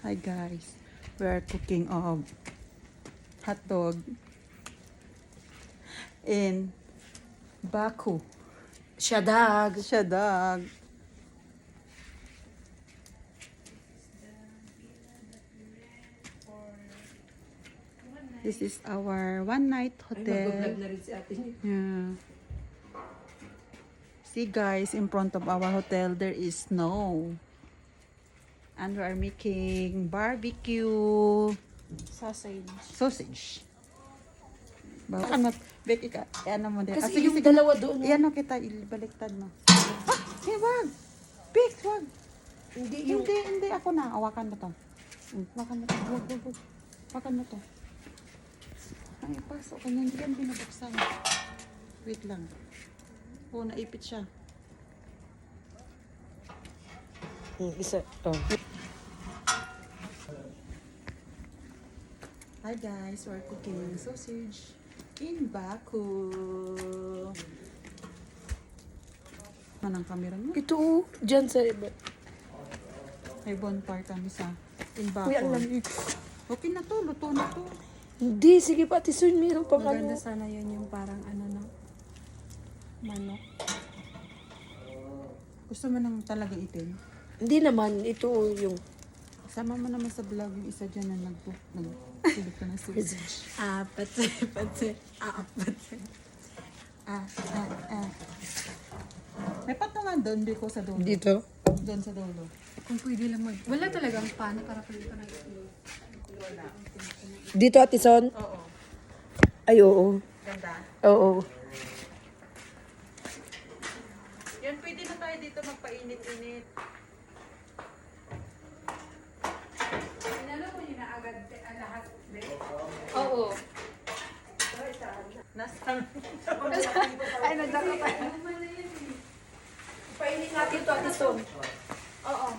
Hi guys, we are cooking of hot dog in Baku. Shadag. Shadag. This is our one night hotel. Mag-vlog na rin si ate. Yeah. See guys, in front of our hotel there is snow. And we are making barbecue sausage. Ano, Becky ka, ano mo din. Kasi Sige, yung sige. dalawa doon. Iyan o kita, ibaliktad mo. Ah, hey, wag! Beck, wag! Hindi yung... Hindi, ako na. Awakan mo to. Awakan mo to. Wag. Awakan mo to. Ay, pasok ka niyan. Hindi yan binubuksan. Wait lang. Oo, naipit siya. Isa. Oh. Hi guys, we're cooking sausage in Baku. Manang camera mo? Ito dyan sa iba. May bonfire kami sa in Baku. Kuya, ang lamig. Okay na to, luto na to. Hindi, sige pa, Tisun, meron pang Maganda ano. sana yun yung parang ano na manok. Gusto mo nang talaga itin? Hindi naman, ito yung... Sama mo naman sa vlog yung isa dyan na nagsulit ka ng sausage. Pati. May patungan doon, di ko sa dulo. Dito? Doon sa dulo. Kung pwede lang wala talagang paano para pwede ka na Dito, Ate Son? Oo. Ay, oo. Ganda. Oo. Yan, pwede na tayo dito magpainit-init. Oo. Nasa... Ay, nagdaka pa. Painin natin ito, Ate Son. Oo.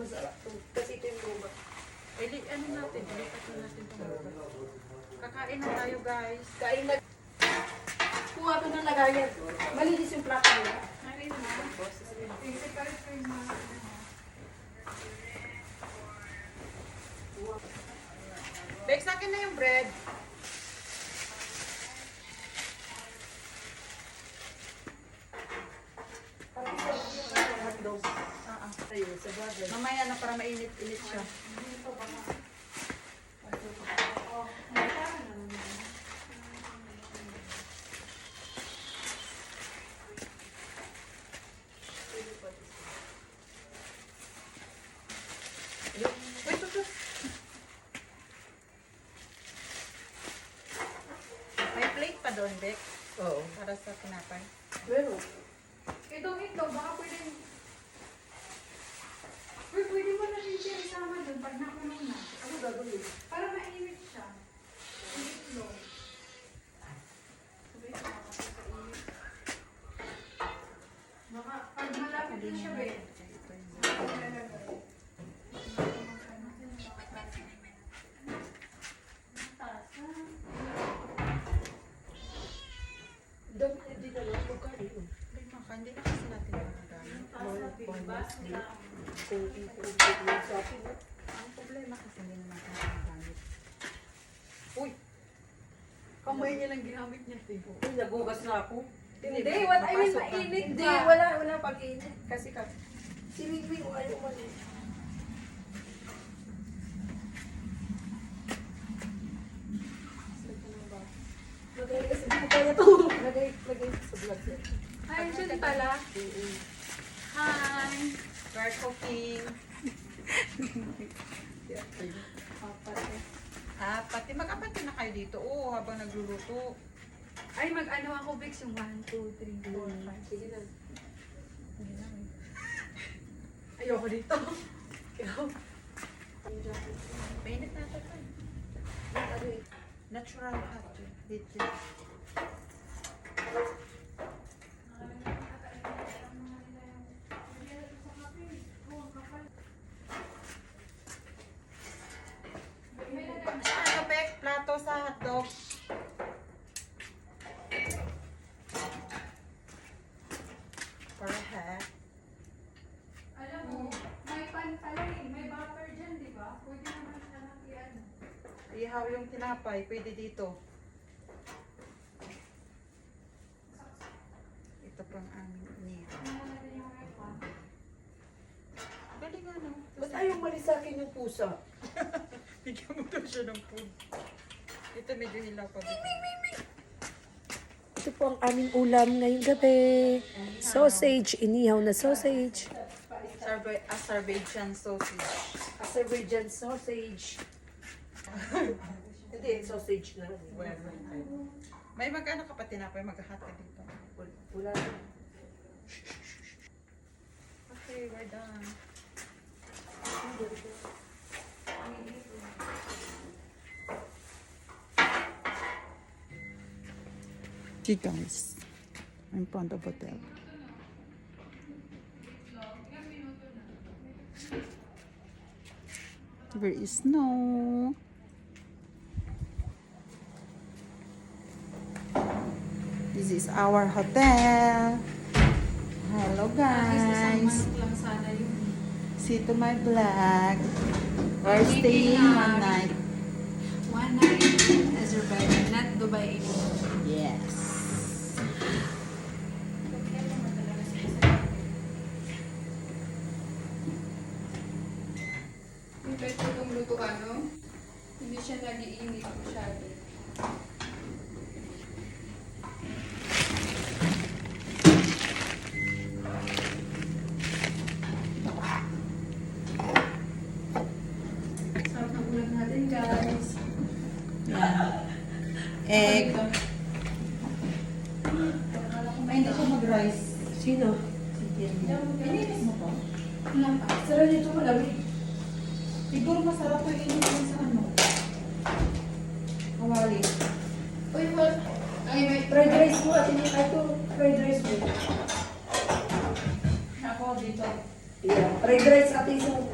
Masarap to. Kasi ito yung luma. Ano natin? Ilipat na natin ito. Kakain na tayo, guys. Kain na. Kuha ko ng lagayan. Malinis yung plato nila. Bex, sa akin na yung bread. Ayun, sa bagay. Mamaya na para mainit-init siya. Wait. May plate pa doon, Bex. Oo. Para sa tinapay. Meron. Itong itlog, baka pwede... Pwede mo na rin siya isama doon pag nakulo na. Ano gagawin? Para mainit siya. Yung itlog. Baka pag malapit na siya, be. Dito lang. Magkano yun? Hindi na kasi natin magagamit. Kung yung shopping. Ang problema kasi hindi na natin magagamit. Uy! Kamay niya lang ginamit niya, Tigo. Uy, nagugas na ako. Hindi, what I mean, Papasok ka. mainit Hindi, ka. wala pag-init. Kasi ka, si Mingming o ayaw man eh. Lagay kasi hindi ko kaya to. Lagay sa vlog yan. Ay, dyan pala. Hi. We're cooking. Pati mag-apati na kayo dito. Oo, habang nagluluto. Ay, mag-ano ako, Bex, yung 1, 2, 3, 4, 5. Sige na. Ayoko dito. Ikaw. Mainit na ito. Ano eh. Natural hot. Dito. Ano, Beck? Plato sa hotdog. Perfect. Alam mo, may pan pala eh. May butter dyan, di ba? Pwede naman siya lang yan. Ihaw yung tinapay, pwede dito. Ito pang aming inihaw. Galing ano. Ba't ayaw mali sa akin yung pusa? Bigyan mo daw siya ng food. Ito medyo hilaw pa. Ito po ang aming ulam ngayong gabi. Sausage, inihaw na sausage. Azerbaijan sausage. Azerbaijan sausage. Hindi, sausage na. May mag-ano ka pa tinapay, maghahati dito. Wala. Okay, we're done. See guys, I'm in front of hotel. There is snow. This is our hotel. Hello guys. Lang sana yun. See to my vlog. We're Making staying a- one night. One night in Azerbaijan, not Dubai anymore. Yes. Yung pwede itong lutuan, no? Hindi siya nag-iinit masyado. Sarap ng ulam natin, guys. Yeah. Egg. Ay, hindi siya mag-rice. Sino? Ininis mo to? Ulam pa. Sarap nito malamig. Siguro masarap to ininis sa ano. Kawali. Uy, what? Ay, may Fried rice mo at ito fried rice mo. Ako dito. Yeah, fried rice at isang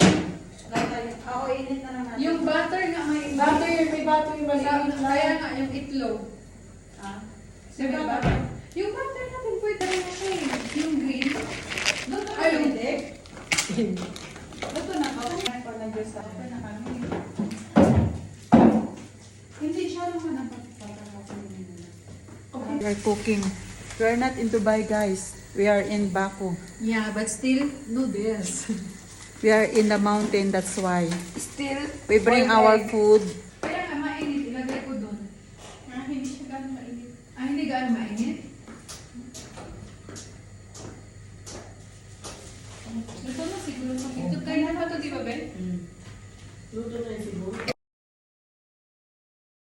Ako init na naman. yung butter nga may butter, may butter yung maliit. Kaya nga, yung itlog. Ah. Yung butter. Yung butter natin pwede rin siya eh. Yung green. Luto na Ay, yung egg. Luto na ako. Ay, pag nag-dress ako na kami. Hindi siya naman ang We are cooking. We are not in Dubai, guys. We are in Baku. Yeah, but still, noodles. We are in the mountain, that's why. Still, We bring boiled our egg. food. Kaya nga mainit, ilagay ko doon. Ah, hindi siya gano'ng mainit. Ah, hindi gano'ng mainit? Luto na siguro. Ito kayo na ba ito, di ba, Ben? Luto na yung siguro.